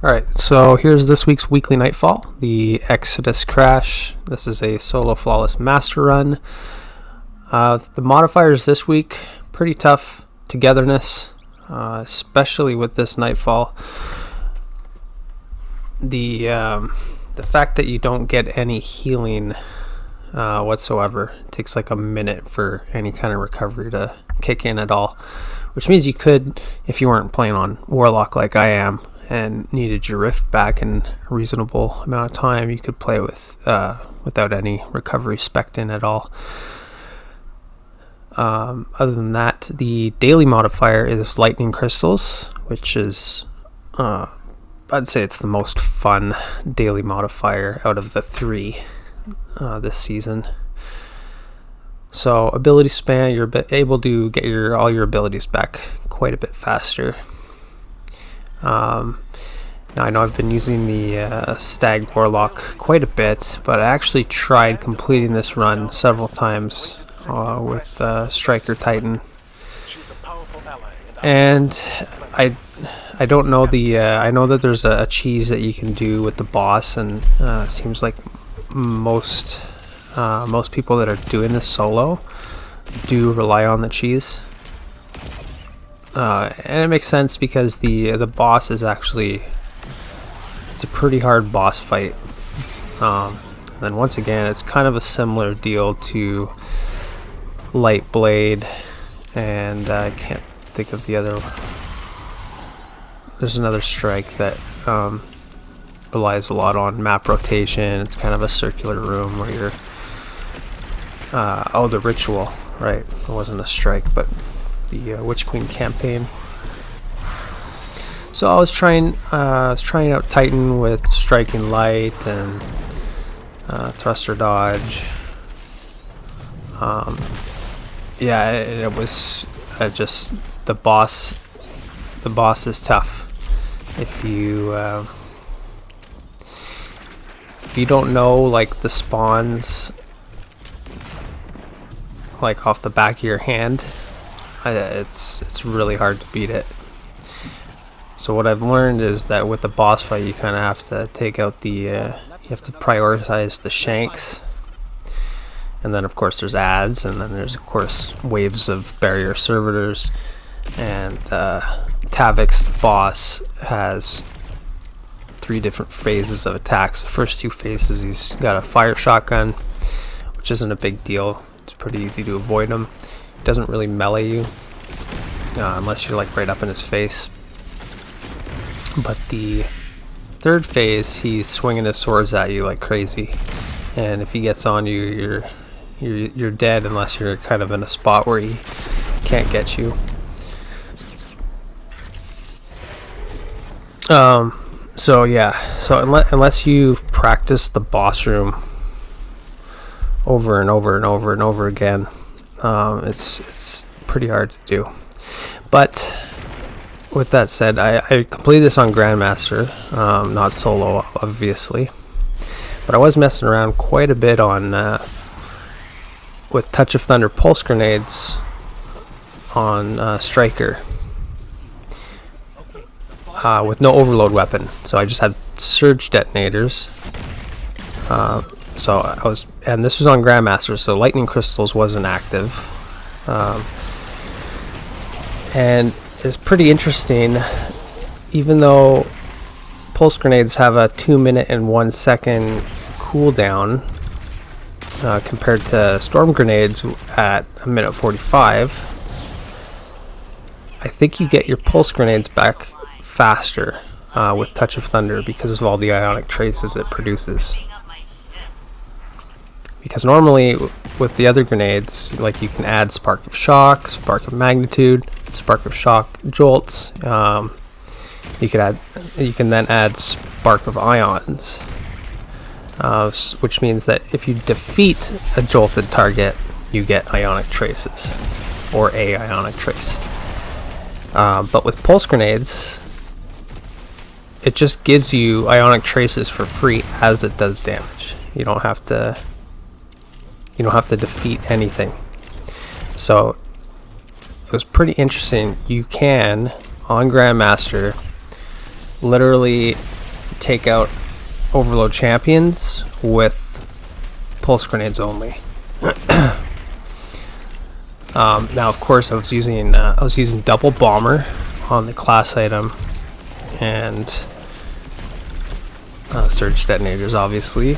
Alright, so here's this week's weekly nightfall, the Exodus Crash. This is a solo flawless master run. The modifiers this week, pretty tough. Togetherness, especially with this nightfall. The fact that you don't get any healing whatsoever. It takes like a minute for any kind of recovery to kick in at all. Which means you could, if you weren't playing on Warlock like I am, and needed your rift back in a reasonable amount of time, you could play with without any recovery spec'd in at all. Other than that, the daily modifier is lightning crystals, which is I'd say it's the most fun daily modifier out of the three this season. So ability span, you're able to get all your abilities back quite a bit faster. Now I know I've been using the Stag Warlock quite a bit, but I actually tried completing this run several times with Striker Titan, and I don't know I know that there's a cheese that you can do with the boss, and it seems like most people that are doing this solo do rely on the cheese. And it makes sense because the boss is actually, it's a pretty hard boss fight. And once again, it's kind of a similar deal to Light Blade, and I can't think of the other. There's another strike that relies a lot on map rotation. It's kind of a circular room where you're the ritual, right? It wasn't a strike, but the Witch Queen campaign. So I was trying out Titan with striking light and thruster dodge. Yeah, it was just the boss. The boss is tough. If you don't know like the spawns like off the back of your hand, it's really hard to beat it. So what I've learned is that with the boss fight, you kind of have to take out you have to prioritize the shanks, and then of course there's adds, and then there's of course waves of barrier servitors, and Tavix, the boss, has 3 different phases of attacks. The first 2 phases, he's got a fire shotgun, which isn't a big deal. It's pretty easy to avoid him. He doesn't really melee you unless you're like right up in his face. But the 3rd phase, he's swinging his swords at you like crazy, and if he gets on you, you're dead unless you're kind of in a spot where he can't get you. So yeah, so unless you've practiced the boss room over and over and over and over again, it's pretty hard to do. But with that said, I completed this on Grandmaster, not solo obviously, but I was messing around quite a bit on with Touch of Thunder pulse grenades on Striker. With no overload weapon, so I just had surge detonators. So I was, and this was on Grandmaster, so lightning crystals wasn't active, and it's pretty interesting. Even though pulse grenades have a 2-minute and 1 second cooldown, compared to storm grenades at 1:45, I think you get your pulse grenades back faster with Touch of Thunder because of all the ionic traces it produces. Because normally with the other grenades, like you can add Spark of Shock, Spark of Magnitude, Spark of Shock jolts. You can then add Spark of Ions, which means that if you defeat a jolted target, you get ionic traces or a ionic trace. But with pulse grenades, it just gives you ionic traces for free as it does damage. You don't have to defeat anything. So it was pretty interesting. You can, on Grandmaster, literally take out overload champions with pulse grenades only. Now, of course, I was using double bomber on the class item, and surge detonators, obviously,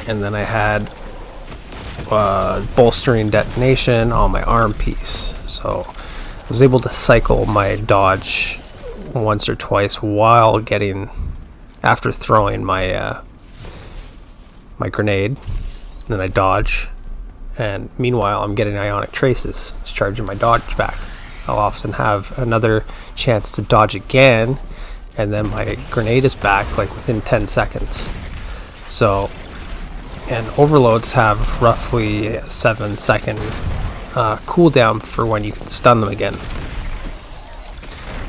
and then I had bolstering detonation on my arm piece, so I was able to cycle my dodge once or twice while after throwing my my grenade. Then I dodge, and meanwhile I'm getting ionic traces. It's charging my dodge back. I'll often have another chance to dodge again, and then my grenade is back like within 10 seconds. So, and overloads have roughly a 7-second cooldown for when you can stun them again.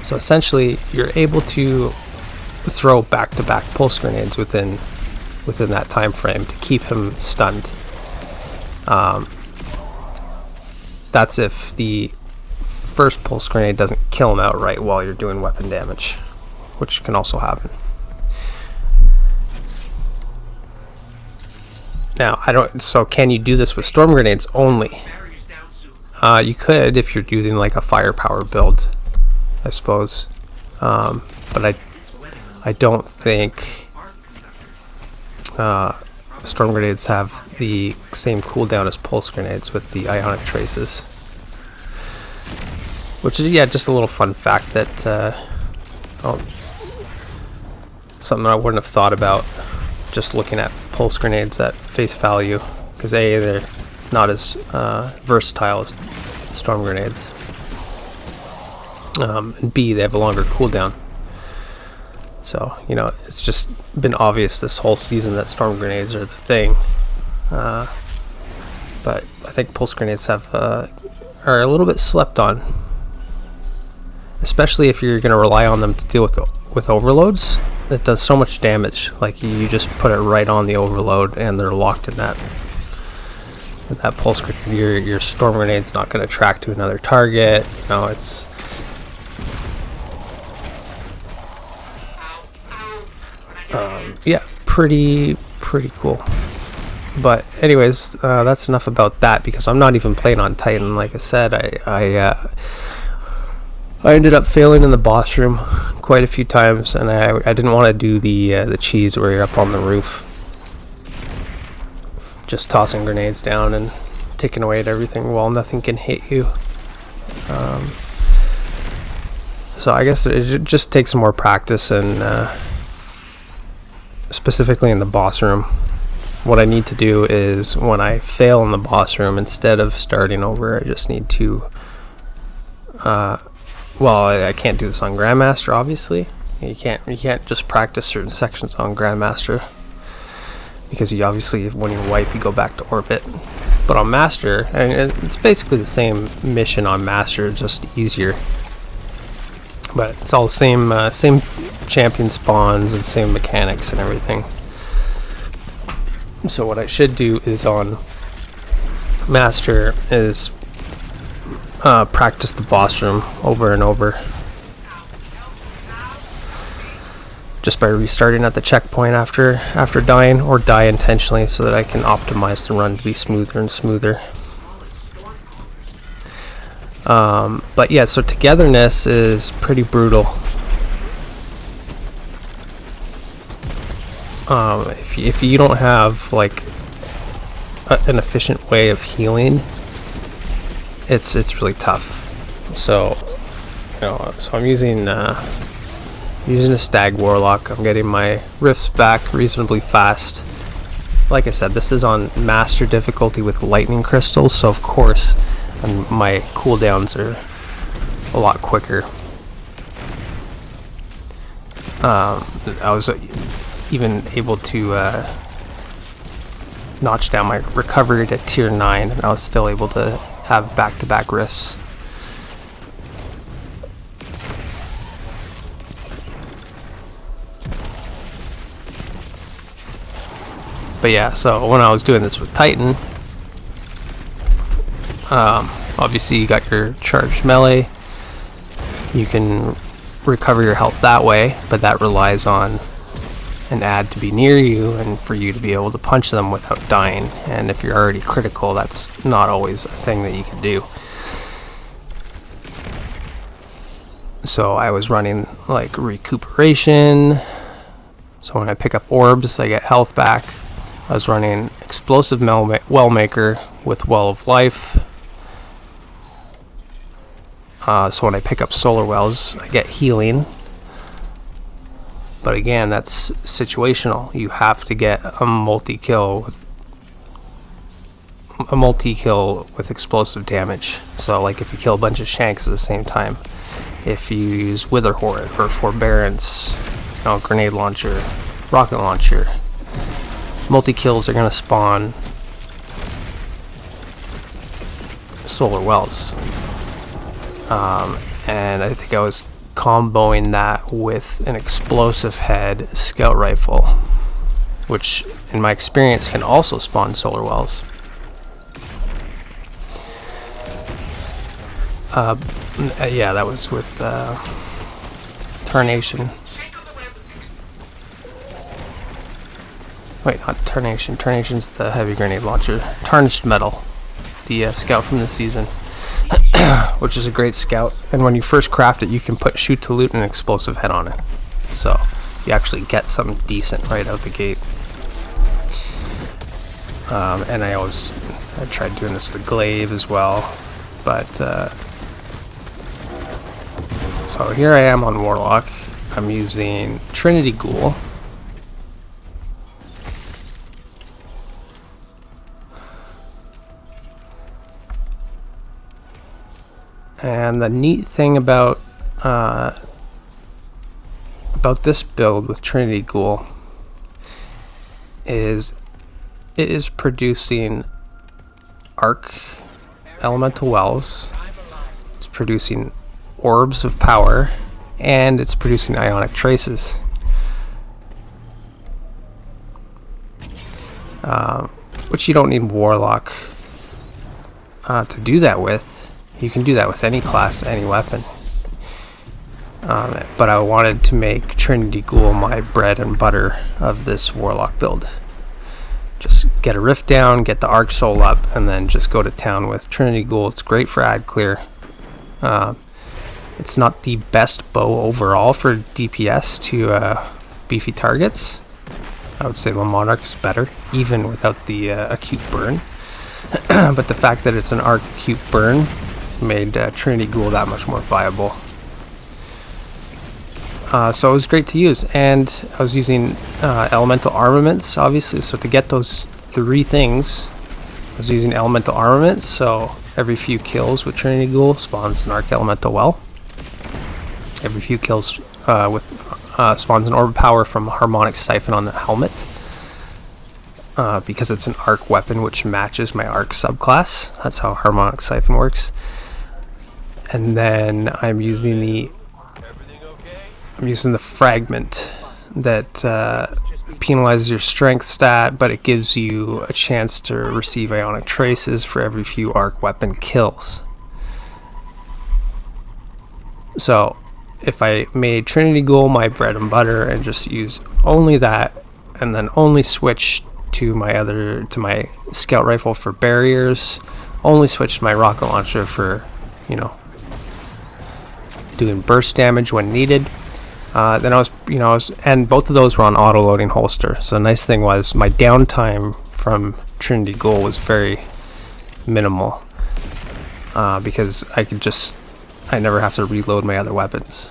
So essentially, you're able to throw back-to-back pulse grenades within that time frame to keep him stunned. That's if the first pulse grenade doesn't kill him outright while you're doing weapon damage, which can also happen. Now, so can you do this with storm grenades only? You could if you're using like a firepower build, I suppose. But I don't think storm grenades have the same cooldown as pulse grenades with the ionic traces. Which is, yeah, just a little fun fact that something I wouldn't have thought about just looking at pulse grenades at face value, because A, they're not as versatile as storm grenades, and B, they have a longer cooldown. So, you know, it's just been obvious this whole season that storm grenades are the thing. But I think pulse grenades are a little bit slept on, especially if you're going to rely on them to deal with overloads. It does so much damage. Like, you just put it right on the overload and they're locked in that pulse grenade. Your storm grenade's not going to track to another target. You know, it's yeah, pretty cool. But anyways, that's enough about that, because I'm not even playing on Titan. Like I said, I ended up failing in the boss room quite a few times, and I didn't want to do the cheese where you're up on the roof, just tossing grenades down and taking away at everything while nothing can hit you. So I guess it just takes some more practice, and specifically in the boss room, what I need to do is, when I fail in the boss room, instead of starting over, I just need to well, I can't do this on Grandmaster, obviously. You can't just practice certain sections on Grandmaster, because you obviously, when you wipe, you go back to orbit. But on Master, and it's basically the same mission on Master, just easier. But it's all the same champion spawns and same mechanics and everything. So what I should do is, on Master, is practice the boss room over and over, just by restarting at the checkpoint after dying, or die intentionally, so that I can optimize the run to be smoother and smoother. But yeah, so togetherness is pretty brutal. If you don't have like an efficient way of healing, it's really tough. So, you know, so I'm using a Stag Warlock. I'm getting my rifts back reasonably fast. Like I said, this is on Master difficulty with lightning crystals, so of course my cooldowns are a lot quicker. I was even able to notch down my recovery to tier 9, and I was still able to have back-to-back rifts. But yeah, so when I was doing this with Titan, obviously you got your charged melee. You can recover your health that way, but that relies on an ad to be near you and for you to be able to punch them without dying. And if you're already critical, that's not always a thing that you can do. So I was running like recuperation. So when I pick up orbs, I get health back. I was running explosive well maker with well of life. So when I pick up solar wells, I get healing. But again, that's situational. You have to get a multi-kill with explosive damage. So like if you kill a bunch of shanks at the same time, if you use Wither Horde or Forbearance, grenade launcher, rocket launcher, multi-kills are going to spawn solar wells. And I think I was comboing that with an explosive head scout rifle, which in my experience can also spawn solar wells. Yeah, that was with Tarnation. Wait, not Tarnation. Tarnation's the heavy grenade launcher. Tarnished Metal, the scout from the season, which is a great scout. And when you first craft it, you can put shoot to loot and an explosive head on it. So you actually get something decent right out the gate. And I tried doing this with Glaive as well, but so here I am on Warlock. I'm using Trinity Ghoul. And the neat thing about this build with Trinity Ghoul is it is producing arc elemental wells. It's producing orbs of power, and it's producing ionic traces. Which you don't need Warlock to do that with. You can do that with any class, any weapon. But I wanted to make Trinity Ghoul my bread and butter of this Warlock build. Just get a rift down, get the Arc Soul up, and then just go to town with Trinity Ghoul. It's great for ad clear. It's not the best bow overall for DPS to beefy targets. I would say the Monarch is better, even without the acute burn. But the fact that it's an arc acute burn made Trinity Ghoul that much more viable. So it was great to use, and I was using elemental armaments, obviously. So to get those three things, I was using elemental armaments. So every few kills with Trinity Ghoul spawns an arc elemental well. Every few kills spawns an orb power from Harmonic Siphon on the helmet, because it's an arc weapon which matches my arc subclass. That's how Harmonic Siphon works. And then I'm using the fragment that penalizes your strength stat, but it gives you a chance to receive ionic traces for every few arc weapon kills. So if I made Trinity Ghoul my bread and butter and just use only that, and then only switch to my scout rifle for barriers, only switch to my rocket launcher for, doing burst damage when needed, then I was, and both of those were on auto loading holster. So the nice thing was my downtime from Trinity Ghoul was very minimal, because I never have to reload my other weapons.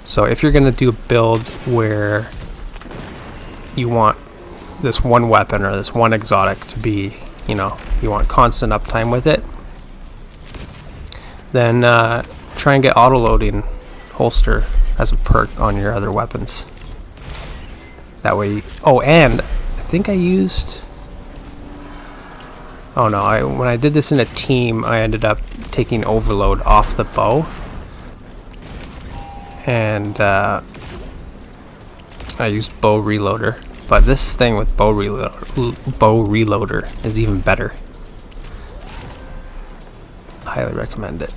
So if you're going to do a build where you want this one weapon or this one exotic to be, you want constant uptime with it, then try and get auto-loading holster as a perk on your other weapons. That way, and I think I used... Oh no, when I did this in a team, I ended up taking overload off the bow. And I used bow reloader. But this thing with bow reloader is even better. I highly recommend it.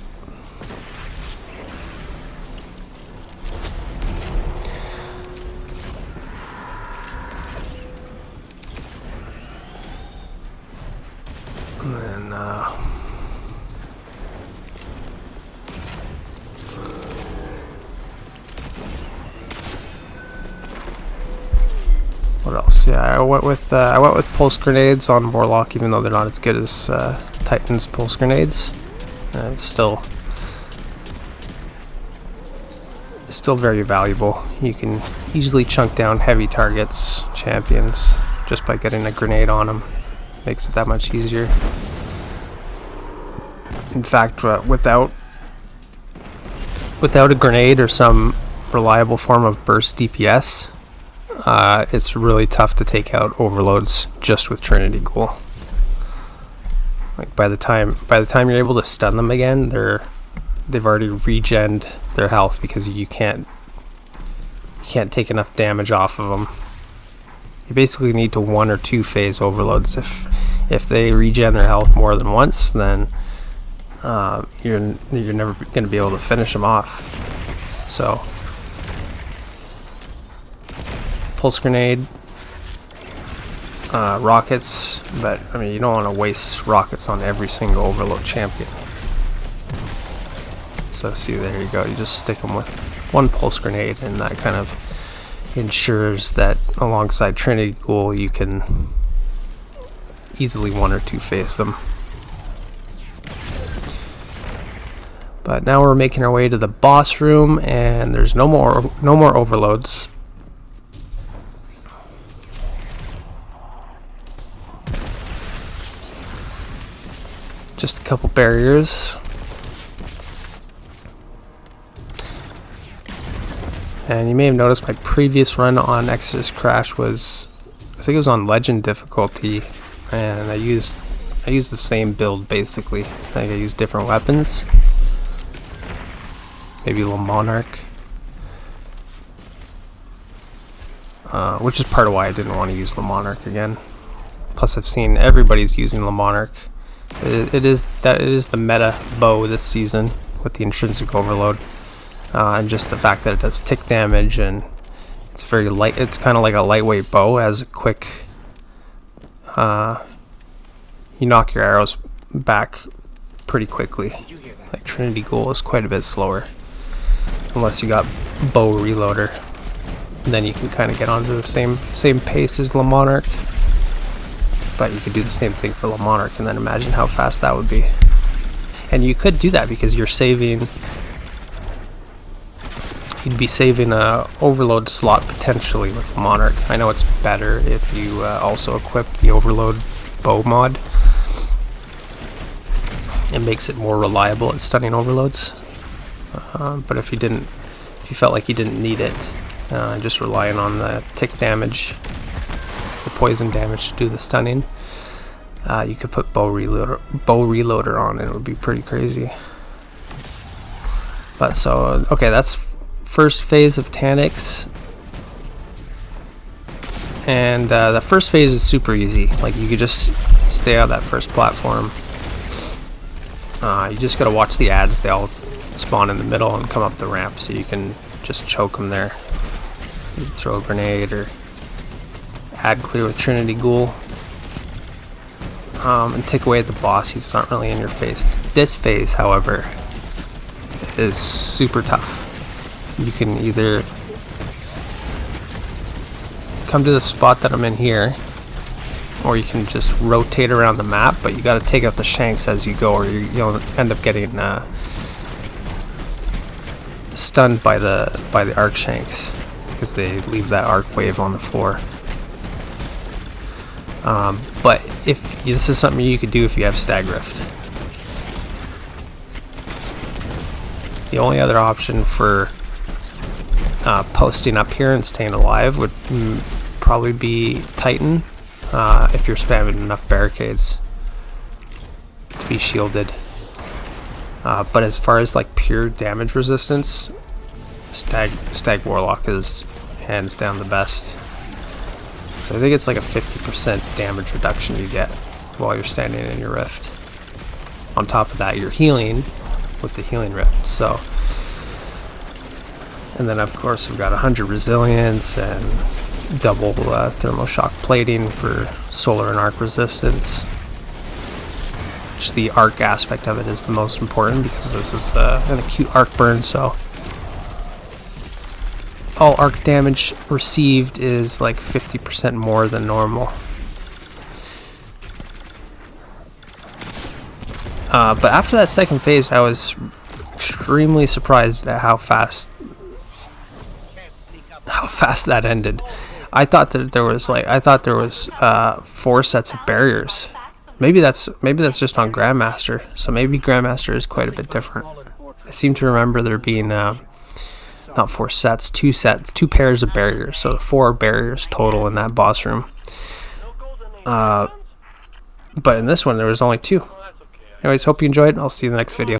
can what else? Yeah, I went with pulse grenades on Warlock, even though they're not as good as Titan's pulse grenades. It's still very valuable. You can easily chunk down heavy targets, champions, just by getting a grenade on them. Makes it that much easier. In fact, without a grenade or some reliable form of burst DPS, it's really tough to take out overloads just with Trinity Ghoul. Like by the time you're able to stun them again, they've already regened their health, because you can't take enough damage off of them. You basically need to 1 or 2 phase overloads. If they regen their health more than once, then you're never going to be able to finish them off. So pulse grenade, rockets, but I mean, you don't want to waste rockets on every single overload champion. So see, there you go, you just stick them with 1 pulse grenade, and that kind of ensures that alongside Trinity Ghoul you can easily 1 or 2 phase them. But now we're making our way to the boss room, and there's no more overloads. Just a couple barriers. And you may have noticed my previous run on Exodus Crash was, I think it was on Legend difficulty, and I used the same build basically. I think I used different weapons. Maybe Le Monarch. Which is part of why I didn't want to use Le Monarch again. Plus I've seen everybody's using Le Monarch. It is the meta bow this season with the intrinsic overload. And just the fact that it does tick damage, and it's very light. It's kind of like a lightweight bow. It has a quick, you knock your arrows back pretty quickly. Like Trinity Ghoul is quite a bit slower, unless you got bow reloader. And then you can kind of get onto the same pace as Le Monarch. But you could do the same thing for Le Monarch, and then imagine how fast that would be. And you could do that because you're saving. You'd be saving a overload slot potentially with Monarch. I know it's better if you also equip the overload bow mod. It makes it more reliable at stunning overloads. But if you felt like you didn't need it, just relying on the tick damage, the poison damage to do the stunning, you could put bow reloader on, and it would be pretty crazy. But so okay, that's first phase of Taniks, and the first phase is super easy. Like, you could just stay on that first platform. You just gotta watch the ads. They all spawn in the middle and come up the ramp, so you can just choke them there. You throw a grenade or ad clear with Trinity Ghoul, and take away the boss. He's not really in your face. This phase, however, is super tough. You can either come to the spot that I'm in here, or you can just rotate around the map, but you got to take out the shanks as you go, or you'll end up getting stunned by the arc shanks, because they leave that arc wave on the floor. But if this is something you could do if you have Stag Rift. The only other option for posting up here and staying alive would probably be Titan, if you're spamming enough barricades to be shielded. But as far as like pure damage resistance, Stag Warlock is hands down the best. So I think it's like a 50% damage reduction you get while you're standing in your rift. On top of that, you're healing with the healing rift. So, and then of course we've got 100 resilience and double thermal shock plating for solar and arc resistance. just the arc aspect of it is the most important, because this is an acute arc burn, so all arc damage received is like 50% more than normal. But after that second phase, I was extremely surprised at how fast that ended. I thought that there was 4 sets of barriers. Maybe that's just on Grandmaster. So maybe Grandmaster is quite a bit different. I seem to remember there being not 4 sets, 2 pairs of barriers. So 4 barriers total in that boss room. But in this one there was only 2. Anyways, hope you enjoyed. I'll see you in the next video.